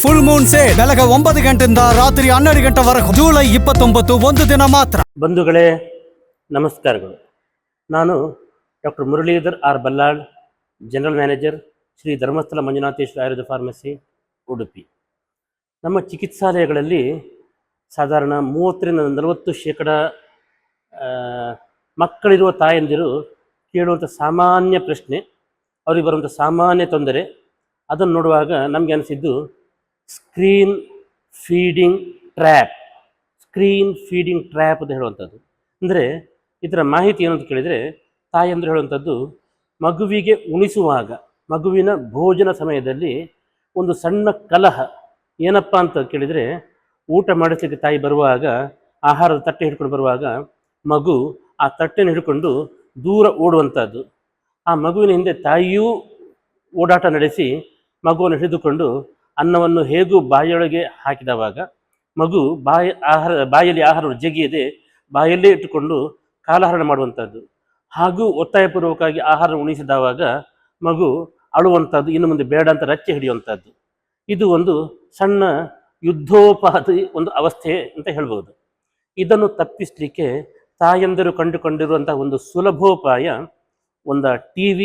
Full Moon sale ಬೆಳಗ್ಗೆ 9 ಗಂಟೆಯಿಂದ ರಾತ್ರಿ 12 ಗಂಟೆವರೆಗೂ ಜುಲೈ 29 ಒಂದು ದಿನ ಮಾತ್ರ. ಬಂಧುಗಳೇ ನಮಸ್ಕಾರಗಳು. ನಾನು doctor Muralidhar R Ballal, general manager, Shri Dharmasthala Manjunatheshwara Ayurveda pharmacy, Udupi. ನಮ್ಮ ಚಿಕಿತ್ಸಾಲಯಗಳಲ್ಲಿ ಸಾಧಾರಣ 30-40% ಮಕ್ಕಳಿರುವ ತಾಯಂದಿರು ಕೇಳುವಂಥ ಸಾಮಾನ್ಯ ಪ್ರಶ್ನೆ, ಅವ್ರಿಗೆ ಬರುವಂಥ ಸಾಮಾನ್ಯ ತೊಂದರೆ, ಅದನ್ನು ನೋಡುವಾಗ ನಮಗೆ ಅನಿಸಿದ್ದು ಸ್ಕ್ರೀನ್ ಫೀಡಿಂಗ್ ಟ್ರ್ಯಾಪ್ ಅಂತ ಹೇಳುವಂಥದ್ದು. ಅಂದರೆ ಇದರ ಮಾಹಿತಿ ಏನು ಅಂತ ಕೇಳಿದರೆ, ತಾಯಂದರು ಹೇಳುವಂಥದ್ದು, ಮಗುವಿಗೆ ಉಣಿಸುವಾಗ, ಮಗುವಿನ ಭೋಜನ ಸಮಯದಲ್ಲಿ ಒಂದು ಸಣ್ಣ ಕಲಹ ಏನಪ್ಪ ಅಂತ ಕೇಳಿದರೆ, ಊಟ ಮಾಡಿಸಲಿಕ್ಕೆ ತಾಯಿ ಬರುವಾಗ ಆಹಾರದ ತಟ್ಟೆ ಹಿಡ್ಕೊಂಡು ಬರುವಾಗ ಮಗು ಆ ತಟ್ಟೆನ ಹಿಡ್ಕೊಂಡು ದೂರ ಓಡುವಂಥದ್ದು. ಆ ಮಗುವಿನ ಹಿಂದೆ ತಾಯಿಯೂ ಓಡಾಟ ನಡೆಸಿ ಮಗುವನ್ನು ಹಿಡಿದುಕೊಂಡು ಅನ್ನವನ್ನು ಹೇಗೂ ಬಾಯಿಯೊಳಗೆ ಹಾಕಿದವಾಗ ಮಗು ಬಾಯಲ್ಲಿ ಆಹಾರವನ್ನು ಜಗಿಯದೆ ಬಾಯಲ್ಲೇ ಇಟ್ಟುಕೊಂಡು ಕಾಲಹರಣ ಮಾಡುವಂಥದ್ದು. ಹಾಗೂ ಒತ್ತಾಯಪೂರ್ವಕವಾಗಿ ಆಹಾರ ಉಣಿಸಿದವಾಗ ಮಗು ಅಳುವಂಥದ್ದು, ಇನ್ನು ಮುಂದೆ ಬೇಡ ಅಂತ ರಚ್ಚೆ ಹಿಡಿಯುವಂಥದ್ದು. ಇದು ಒಂದು ಸಣ್ಣ ಯುದ್ಧೋಪಾದಿ ಒಂದು ಅವಸ್ಥೆ ಅಂತ ಹೇಳ್ಬೋದು. ಇದನ್ನು ತಪ್ಪಿಸಲಿಕ್ಕೆ ತಾಯಂದಿರು ಕಂಡುಕೊಂಡಿರುವಂಥ ಒಂದು ಸುಲಭೋಪಾಯ, ಒಂದು TV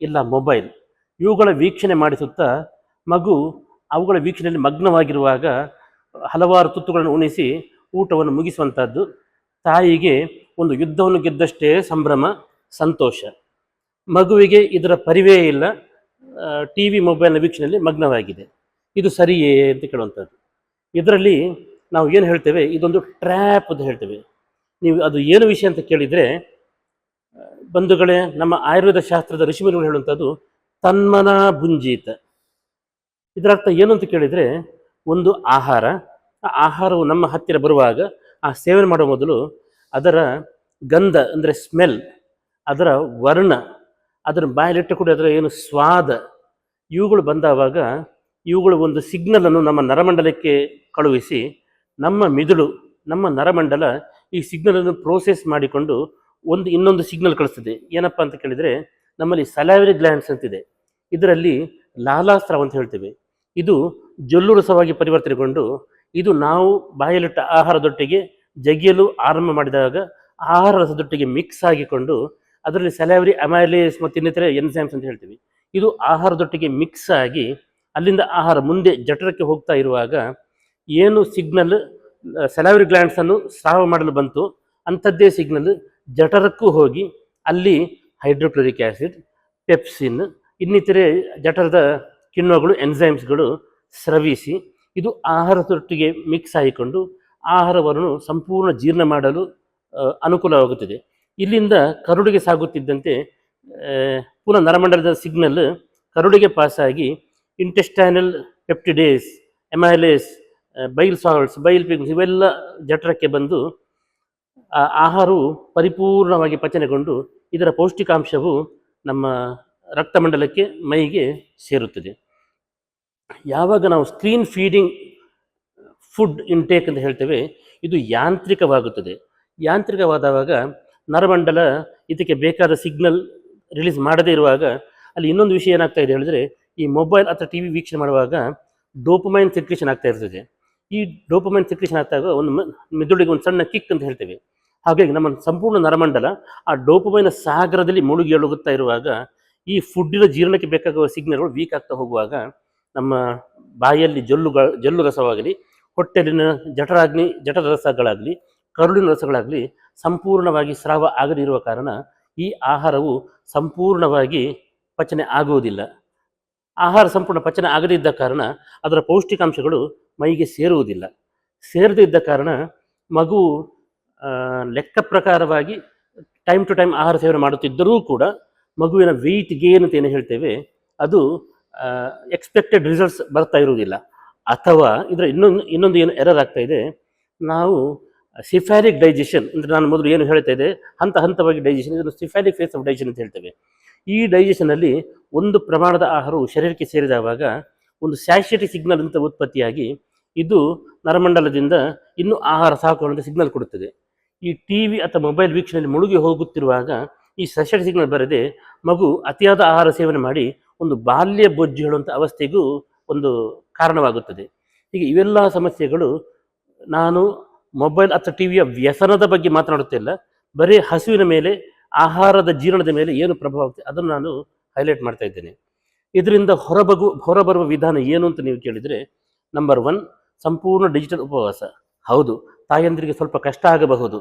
ಇಲ್ಲ ಮೊಬೈಲ್, ಇವುಗಳ ವೀಕ್ಷಣೆ ಮಾಡಿಸುತ್ತಾ ಮಗು ಅವುಗಳ ವೀಕ್ಷಣೆಯಲ್ಲಿ ಮಗ್ನವಾಗಿರುವಾಗ ಹಲವಾರು ತುತ್ತುಗಳನ್ನು ಉಣಿಸಿ ಊಟವನ್ನು ಮುಗಿಸುವಂಥದ್ದು. ತಾಯಿಗೆ ಒಂದು ಯುದ್ಧವನ್ನು ಗೆದ್ದಷ್ಟೇ ಸಂಭ್ರಮ, ಸಂತೋಷ. ಮಗುವಿಗೆ ಇದರ ಪರಿವೇ ಇಲ್ಲ, TV ಮೊಬೈಲ್ನ ವೀಕ್ಷಣೆಯಲ್ಲಿ ಮಗ್ನವಾಗಿದೆ. ಇದು ಸರಿಯೇ ಅಂತ ಕೇಳುವಂಥದ್ದು. ಇದರಲ್ಲಿ ನಾವು ಏನು ಹೇಳ್ತೇವೆ, ಇದೊಂದು ಟ್ರ್ಯಾಪ್ ಅಂತ ಹೇಳ್ತೇವೆ. ನೀವು ಅದು ಏನು ವಿಷಯ ಅಂತ ಕೇಳಿದರೆ, ಬಂಧುಗಳೇ, ನಮ್ಮ ಆಯುರ್ವೇದ ಶಾಸ್ತ್ರದ ಋಷಿಮುನಿಗಳು ಹೇಳುವಂಥದ್ದು ತನ್ಮನ ಭುಂಜೀತ. ಇದರ ಅರ್ಥ ಏನು ಅಂತ ಕೇಳಿದರೆ, ಒಂದು ಆಹಾರ, ಆ ಆಹಾರವು ನಮ್ಮ ಹತ್ತಿರ ಬರುವಾಗ ಆ ಸೇವನೆ ಮಾಡುವ ಮೊದಲು ಅದರ ಗಂಧ ಅಂದರೆ ಸ್ಮೆಲ್, ಅದರ ವರ್ಣ, ಅದರ ಬಾಯಲ್ಲಿಟ್ಟ ಕೂಡ ಅದರ ಏನು ಸ್ವಾದ, ಇವುಗಳು ಬಂದಾವಾಗ ಇವುಗಳು ಒಂದು ಸಿಗ್ನಲನ್ನು ನಮ್ಮ ನರಮಂಡಲಕ್ಕೆ ಕಳುಹಿಸಿ ನಮ್ಮ ಮಿದುಳು, ನಮ್ಮ ನರಮಂಡಲ ಈ ಸಿಗ್ನಲನ್ನು ಪ್ರೋಸೆಸ್ ಮಾಡಿಕೊಂಡು ಇನ್ನೊಂದು ಸಿಗ್ನಲ್ ಕಳಿಸ್ತದೆ. ಏನಪ್ಪ ಅಂತ ಕೇಳಿದರೆ, ನಮ್ಮಲ್ಲಿ ಸಲೈವರಿ ಗ್ಲ್ಯಾಂಡ್ಸ್ ಅಂತಿದೆ, ಇದರಲ್ಲಿ ಲಾಲಾಸ್ರಾವ ಅಂತ ಹೇಳ್ತೇವೆ. ಇದು ಜೊಲ್ಲು ರಸವಾಗಿ ಪರಿವರ್ತನೆಗೊಂಡು ಇದು ನಾವು ಬಾಯಲ್ಲಿಟ್ಟ ಆಹಾರದೊಟ್ಟಿಗೆ ಜಗಿಯಲು ಆರಂಭ ಮಾಡಿದಾಗ ಆಹಾರ ರಸದೊಟ್ಟಿಗೆ ಮಿಕ್ಸ್ ಆಗಿಕೊಂಡು ಅದರಲ್ಲಿ ಸಲೈವರಿ ಅಮೈಲೇಸ್ ಮತ್ತು ಇನ್ನಿತರೆ ಎನ್ಸೈಮ್ಸ್ ಅಂತ ಹೇಳ್ತೀವಿ. ಇದು ಆಹಾರದೊಟ್ಟಿಗೆ ಮಿಕ್ಸ್ ಆಗಿ ಅಲ್ಲಿಂದ ಆಹಾರ ಮುಂದೆ ಜಠರಕ್ಕೆ ಹೋಗ್ತಾ ಇರುವಾಗ ಏನು ಸಿಗ್ನಲ್ ಸಲೈವರಿ ಗ್ಲ್ಯಾಂಡ್ಸನ್ನು ಸ್ರಾವ ಮಾಡಲು ಬಂತು, ಅಂಥದ್ದೇ ಸಿಗ್ನಲ್ ಜಠರಕ್ಕೂ ಹೋಗಿ ಅಲ್ಲಿ ಹೈಡ್ರೋಕ್ಲೋರಿಕ್ ಆ್ಯಸಿಡ್, ಪೆಪ್ಸಿನ್, ಇನ್ನಿತರೆ ಜಠರದ ಕಿಣ್ವಗಳು, ಎನ್ಸೈಮ್ಸ್ಗಳು ಸ್ರವಿಸಿ ಇದು ಆಹಾರದೊಟ್ಟಿಗೆ ಮಿಕ್ಸ್ ಆಗಿಕೊಂಡು ಆಹಾರವನ್ನು ಸಂಪೂರ್ಣ ಜೀರ್ಣ ಮಾಡಲು ಅನುಕೂಲವಾಗುತ್ತದೆ. ಇಲ್ಲಿಂದ ಕರುಳಿಗೆ ಸಾಗುತ್ತಿದ್ದಂತೆ ಪುನಃ ನರಮಂಡಲದ ಸಿಗ್ನಲ್ ಕರುಳಿಗೆ ಪಾಸಾಗಿ ಇಂಟೆಸ್ಟೈನಲ್ ಪೆಪ್ಟಿಡೇಸ್, ಎಮೈಲೇಸ್, ಬೈಲ್ ಸಾಲ್ಟ್ಸ್, ಬೈಲ್ ಪಿಗ್ಸ್ ಇವೆಲ್ಲ ಜಠರಕ್ಕೆ ಬಂದು ಆಹಾರವು ಪರಿಪೂರ್ಣವಾಗಿ ಪಚನೆಗೊಂಡು ಇದರ ಪೌಷ್ಟಿಕಾಂಶವು ನಮ್ಮ ರಕ್ತಮಂಡಲಕ್ಕೆ, ಮೈಗೆ ಸೇರುತ್ತದೆ. ಯಾವಾಗ ನಾವು ಸ್ಕ್ರೀನ್ ಫೀಡಿಂಗ್ ಫುಡ್ ಇಂಟೇಕ್ ಅಂತ ಹೇಳ್ತೇವೆ, ಇದು ಯಾಂತ್ರಿಕವಾಗುತ್ತದೆ. ಯಾಂತ್ರಿಕವಾದವಾಗ ನರಮಂಡಲ ಇದಕ್ಕೆ ಬೇಕಾದ ಸಿಗ್ನಲ್ ರಿಲೀಸ್ ಮಾಡದೇ ಇರುವಾಗ ಅಲ್ಲಿ ಇನ್ನೊಂದು ವಿಷಯ ಏನಾಗ್ತಾ ಇದೆ ಹೇಳಿದ್ರೆ, ಈ ಮೊಬೈಲ್ ಅಥವಾ TV ವೀಕ್ಷಣೆ ಮಾಡುವಾಗ ಡೋಪಮೈನ್ ಸೆಕ್ರೇಷನ್ ಆಗ್ತಾ ಇರ್ತದೆ. ಈ ಡೋಪಮೈನ್ ಸೆಕ್ರೇಷನ್ ಆಗ್ತಾಗ ಒಂದು ಮೆದುಳಿಗೆ ಒಂದು ಸಣ್ಣ ಕಿಕ್ ಅಂತ ಹೇಳ್ತೇವೆ. ಹಾಗಾಗಿ ನಮ್ಮ ಸಂಪೂರ್ಣ ನರಮಂಡಲ ಆ ಡೋಪಮೈನ ಸಾಗರದಲ್ಲಿ ಮುಳುಗಿ ಒಳಗುತ್ತಾ ಇರುವಾಗ ಈ ಫುಡ್ಡಿನ ಜೀರ್ಣಕ್ಕೆ ಬೇಕಾಗುವ ಸಿಗ್ನಲ್ಗಳು ವೀಕ್ ಆಗ್ತಾ ಹೋಗುವಾಗ ನಮ್ಮ ಬಾಯಲ್ಲಿ ಜೊಲ್ಲು ರಸವಾಗಲಿ, ಹೊಟ್ಟೆಲಿನ ಜಠರ ರಸಗಳಾಗಲಿ, ಕರುಳಿನ ರಸಗಳಾಗಲಿ ಸಂಪೂರ್ಣವಾಗಿ ಸ್ರಾವ ಆಗದಿರುವ ಕಾರಣ ಈ ಆಹಾರವು ಸಂಪೂರ್ಣವಾಗಿ ಪಚನೆ ಆಗುವುದಿಲ್ಲ. ಆಹಾರ ಸಂಪೂರ್ಣ ಪಚನೆ ಆಗದಿದ್ದ ಕಾರಣ ಅದರ ಪೌಷ್ಟಿಕಾಂಶಗಳು ಮೈಗೆ ಸೇರುವುದಿಲ್ಲ. ಸೇರದೇ ಇದ್ದ ಕಾರಣ ಮಗು ಲೆಕ್ಕ ಪ್ರಕಾರವಾಗಿ ಟೈಮ್ ಟು ಟೈಮ್ ಆಹಾರ ಸೇವನೆ ಮಾಡುತ್ತಿದ್ದರೂ ಕೂಡ ಮಗುವಿನ ವೆಯ್ಟ್ ಗೇನ್ ಅಂತ ಏನು ಹೇಳ್ತೇವೆ, ಅದು ಎಕ್ಸ್ಪೆಕ್ಟೆಡ್ ರಿಸಲ್ಟ್ಸ್ ಬರ್ತಾ ಇರುವುದಿಲ್ಲ. ಅಥವಾ ಇದರ ಇನ್ನೊಂದು ಏನು ಎರರ್ ಆಗ್ತಾ ಇದೆ, ನಾವು ಸಿಫ್ಯಾಲಿಕ್ ಡೈಜೆಷನ್ ಅಂದರೆ ನಾನು ಮೊದಲು ಏನು ಹೇಳ್ತಾ ಇದೆ, ಹಂತವಾಗಿ ಡೈಜೆಷನ್, ಇದನ್ನು ಸಿಫ್ಯಾಲಿಕ್ ಫೇಸ್ ಆಫ್ ಡೈಜೆಷನ್ ಅಂತ ಹೇಳ್ತೇವೆ. ಈ ಡೈಜೆಷನಲ್ಲಿ ಒಂದು ಪ್ರಮಾಣದ ಆಹಾರವು ಶರೀರಕ್ಕೆ ಸೇರಿದವಾಗ ಒಂದು ಸ್ಯಾಶಿಟಿ ಸಿಗ್ನಲ್ ಅಂತ ಉತ್ಪತ್ತಿಯಾಗಿ ಇದು ನರಮಂಡಲದಿಂದ ಇನ್ನೂ ಆಹಾರ ಸಾಕು ಅಂತ ಸಿಗ್ನಲ್ ಕೊಡುತ್ತದೆ. ಈ TV ಅಥವಾ ಮೊಬೈಲ್ ವೀಕ್ಷಣೆಯಲ್ಲಿ ಮುಳುಗಿ ಹೋಗುತ್ತಿರುವಾಗ ಈ ಸ್ಯಾಶಿಟಿ ಸಿಗ್ನಲ್ ಬರದೆ ಮಗು ಅತಿಯಾದ ಆಹಾರ ಸೇವನೆ ಮಾಡಿ ಒಂದು ಬಾಲ್ಯ ಬೊಜ್ಜು ಹೇಳುವಂಥ ಅವಸ್ಥೆಗೂ ಒಂದು ಕಾರಣವಾಗುತ್ತದೆ. ಹೀಗೆ ಇವೆಲ್ಲ ಸಮಸ್ಯೆಗಳು ನಾನು ಮೊಬೈಲ್ ಅಥವಾ ಟಿ ವಿಯ ವ್ಯಸನದ ಬಗ್ಗೆ ಮಾತನಾಡುತ್ತಿಲ್ಲ, ಬರೀ ಹಸುವಿನ ಮೇಲೆ, ಆಹಾರದ ಜೀರ್ಣದ ಮೇಲೆ ಏನು ಪ್ರಭಾವ ಆಗುತ್ತೆ ಅದನ್ನು ನಾನು ಹೈಲೈಟ್ ಮಾಡ್ತಾ ಇದ್ದೇನೆ. ಇದರಿಂದ ಹೊರಬರುವ ವಿಧಾನ ಏನು ಅಂತ ನೀವು ಕೇಳಿದರೆ, ನಂಬರ್ 1 ಸಂಪೂರ್ಣ ಡಿಜಿಟಲ್ ಉಪವಾಸ. ಹೌದು, ತಾಯಂದಿರಿಗೆ ಸ್ವಲ್ಪ ಕಷ್ಟ ಆಗಬಹುದು,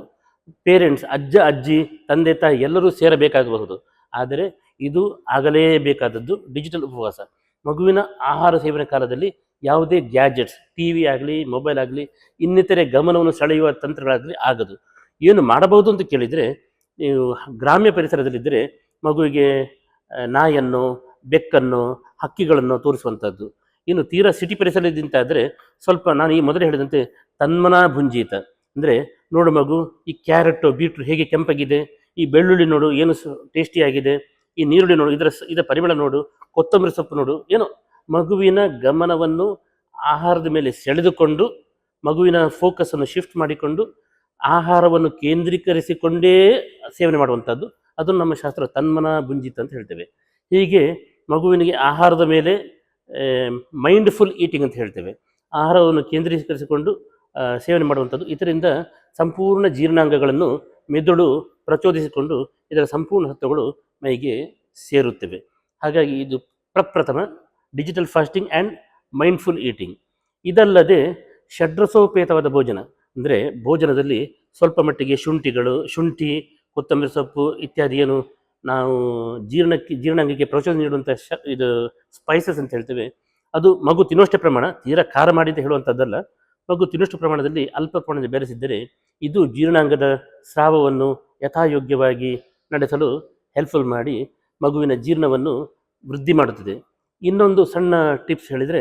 ಪೇರೆಂಟ್ಸ್ ಅಜ್ಜ ಅಜ್ಜಿ ತಂದೆ ತಾಯಿ ಎಲ್ಲರೂ ಸೇರಬೇಕಾಗಬಹುದು, ಆದರೆ ಇದು ಆಗಲೇಬೇಕಾದದ್ದು ಡಿಜಿಟಲ್ ಉಪವಾಸ. ಮಗುವಿನ ಆಹಾರ ಸೇವನೆ ಕಾಲದಲ್ಲಿ ಯಾವುದೇ ಗ್ಯಾಜೆಟ್ಸ್, ಟಿ ವಿ ಆಗಲಿ ಮೊಬೈಲ್ ಆಗಲಿ ಇನ್ನಿತರೆ ಗಮನವನ್ನು ಸೆಳೆಯುವ ತಂತ್ರಗಳಾಗಲಿ ಆಗದು. ಏನು ಮಾಡಬಹುದು ಅಂತ ಕೇಳಿದರೆ, ನೀವು ಗ್ರಾಮ್ಯ ಪರಿಸರದಲ್ಲಿದ್ದರೆ ಮಗುವಿಗೆ ನಾಯನ್ನು, ಬೆಕ್ಕನ್ನು, ಹಕ್ಕಿಗಳನ್ನು ತೋರಿಸುವಂಥದ್ದು. ಇನ್ನು ತೀರಾ ಸಿಟಿ ಪರಿಸರದಿಂದಾದರೆ ಸ್ವಲ್ಪ ನಾನು ಈ ಮೊದಲೇ ಹೇಳಿದಂತೆ ತನ್ಮನ ಭುಂಜೀತ, ಅಂದರೆ ನೋಡು ಮಗು, ಈ ಕ್ಯಾರೆಟು ಬೀಟ್ರು ಹೇಗೆ ಕೆಂಪಾಗಿದೆ, ಈ ಬೆಳ್ಳುಳ್ಳಿ ನೋಡು ಏನು ಟೇಸ್ಟಿಯಾಗಿದೆ, ಈ ನೀರುಳ್ಳಿ ನೋಡು ಇದರ ಪರಿಮಳ ನೋಡು, ಕೊತ್ತಂಬರಿ ಸೊಪ್ಪು ನೋಡು, ಏನೋ ಮಗುವಿನ ಗಮನವನ್ನು ಆಹಾರದ ಮೇಲೆ ಸೆಳೆದುಕೊಂಡು ಮಗುವಿನ ಫೋಕಸನ್ನು ಶಿಫ್ಟ್ ಮಾಡಿಕೊಂಡು ಆಹಾರವನ್ನು ಕೇಂದ್ರೀಕರಿಸಿಕೊಂಡೇ ಸೇವನೆ ಮಾಡುವಂಥದ್ದು, ಅದನ್ನು ನಮ್ಮ ಶಾಸ್ತ್ರ ತನ್ಮನ ಭುಂಜಿತ ಅಂತ ಹೇಳ್ತೇವೆ. ಹೀಗೆ ಮಗುವಿನಿಗೆ ಆಹಾರದ ಮೇಲೆ ಮೈಂಡ್ಫುಲ್ ಈಟಿಂಗ್ ಅಂತ ಹೇಳ್ತೇವೆ, ಆಹಾರವನ್ನು ಕೇಂದ್ರೀಕರಿಸಿಕೊಂಡು ಸೇವನೆ ಮಾಡುವಂಥದ್ದು. ಇದರಿಂದ ಸಂಪೂರ್ಣ ಜೀರ್ಣಾಂಗಗಳನ್ನು ಮೆದುಳು ಪ್ರಚೋದಿಸಿಕೊಂಡು ಇದರ ಸಂಪೂರ್ಣ ಸತ್ವಗಳು ಮೈಗೆ ಸೇರುತ್ತವೆ. ಹಾಗಾಗಿ ಇದು ಪ್ರಪ್ರಥಮ digital fasting and mindful eating. ಇದಲ್ಲದೆ ಷಡ್ರಸೋಪೇತವಾದ ಭೋಜನ, ಅಂದರೆ ಭೋಜನದಲ್ಲಿ ಸ್ವಲ್ಪ ಮಟ್ಟಿಗೆ ಶುಂಠಿ, ಕೊತ್ತಂಬರಿ ಸೊಪ್ಪು ಇತ್ಯಾದಿ ಏನು ನಾವು ಜೀರ್ಣಾಂಗಕ್ಕೆ ಪ್ರಚೋದನೆ ನೀಡುವಂಥ ಇದು ಸ್ಪೈಸಸ್ ಅಂತ ಹೇಳ್ತೇವೆ, ಅದು ಮಗು ತಿನ್ನುವಷ್ಟೇ ಪ್ರಮಾಣ, ತೀರಾ ಖಾರ ಮಾಡಿ ಅಂತ ಹೇಳುವಂಥದ್ದಲ್ಲ, ಮಗು ತಿನ್ನುವಷ್ಟು ಪ್ರಮಾಣದಲ್ಲಿ ಅಲ್ಪ ಪ್ರಮಾಣದಲ್ಲಿ ಬೆರೆಸಿದ್ದರೆ ಇದು ಜೀರ್ಣಾಂಗದ ಸ್ರಾವವನ್ನು ಯಥಾಯೋಗ್ಯವಾಗಿ ನಡೆಸಲು ಹೆಲ್ಪ್ಫುಲ್ ಮಾಡಿ ಮಗುವಿನ ಜೀರ್ಣವನ್ನು ವೃದ್ಧಿ ಮಾಡುತ್ತದೆ. ಇನ್ನೊಂದು ಸಣ್ಣ ಟಿಪ್ಸ್ ಹೇಳಿದರೆ,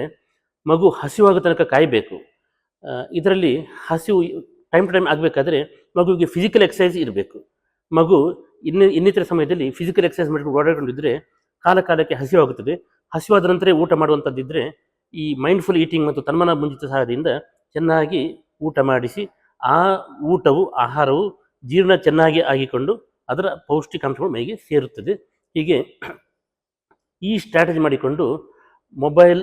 ಮಗು ಹಸಿವಾಗೋ ತನಕ ಕಾಯಬೇಕು. ಇದರಲ್ಲಿ ಹಸಿವು ಟೈಮ್ ಟು ಟೈಮ್ ಆಗಬೇಕಾದ್ರೆ ಮಗುವಿಗೆ ಫಿಸಿಕಲ್ ಎಕ್ಸಸೈಸ್ ಇರಬೇಕು. ಮಗು ಇನ್ನಿತರ ಸಮಯದಲ್ಲಿ ಫಿಸಿಕಲ್ ಎಕ್ಸಸೈಸ್ ಮಾಡಿಕೊಂಡು ಓಡಾಡಿಕೊಂಡಿದ್ದರೆ ಕಾಲಕ್ಕೆ ಹಸಿವಾಗುತ್ತದೆ. ಹಸಿವಾದ ನಂತರ ಊಟ ಮಾಡುವಂಥದ್ದಿದ್ದರೆ ಈ ಮೈಂಡ್ಫುಲ್ ಈಟಿಂಗ್ ಮತ್ತು ತನ್ಮನ ಮುಂಚಿತ ಸಹಾಯದಿಂದ ಚೆನ್ನಾಗಿ ಊಟ ಮಾಡಿಸಿ ಆ ಆಹಾರವು ಜೀರ್ಣ ಚೆನ್ನಾಗಿ ಆಗಿಕೊಂಡು ಅದರ ಪೌಷ್ಟಿಕಾಂಶಗಳು ಮೈಗೆ ಸೇರುತ್ತದೆ. ಹೀಗೆ ಈ ಸ್ಟ್ರಾಟಜಿ ಮಾಡಿಕೊಂಡು ಮೊಬೈಲ್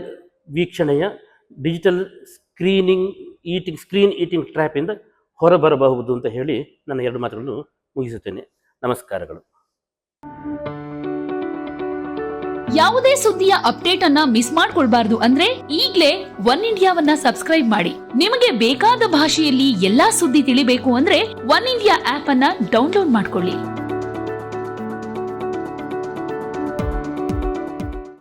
ವೀಕ್ಷಣೆಯ ಡಿಜಿಟಲ್ ಸ್ಕ್ರೀನ್ ಈಟಿಂಗ್ ಟ್ರ್ಯಾಪಿಂದ ಹೊರಬರಬಹುದು ಅಂತ ಹೇಳಿ ನನ್ನ 2 ಮಾತುಗಳನ್ನು ಮುಗಿಸುತ್ತೇನೆ. ನಮಸ್ಕಾರಗಳು. ಯಾವುದೇ ಸುದ್ದಿಯ ಅಪ್ಡೇಟ್ ಅನ್ನ ಮಿಸ್ ಮಾಡ್ಕೊಳ್ಬಾರ್ದು ಅಂದ್ರೆ ಈಗ್ಲೇ ಒನ್ ಇಂಡಿಯಾವನ್ನ ಸಬ್ಸ್ಕ್ರೈಬ್ ಮಾಡಿ. ನಿಮಗೆ ಬೇಕಾದ ಭಾಷೆಯಲ್ಲಿ ಎಲ್ಲಾ ಸುದ್ದಿ ತಿಳಿಬೇಕು ಅಂದ್ರೆ ಒನ್ ಇಂಡಿಯಾ ಆಪ್ ಅನ್ನ ಡೌನ್ಲೋಡ್ ಮಾಡ್ಕೊಳ್ಳಿ.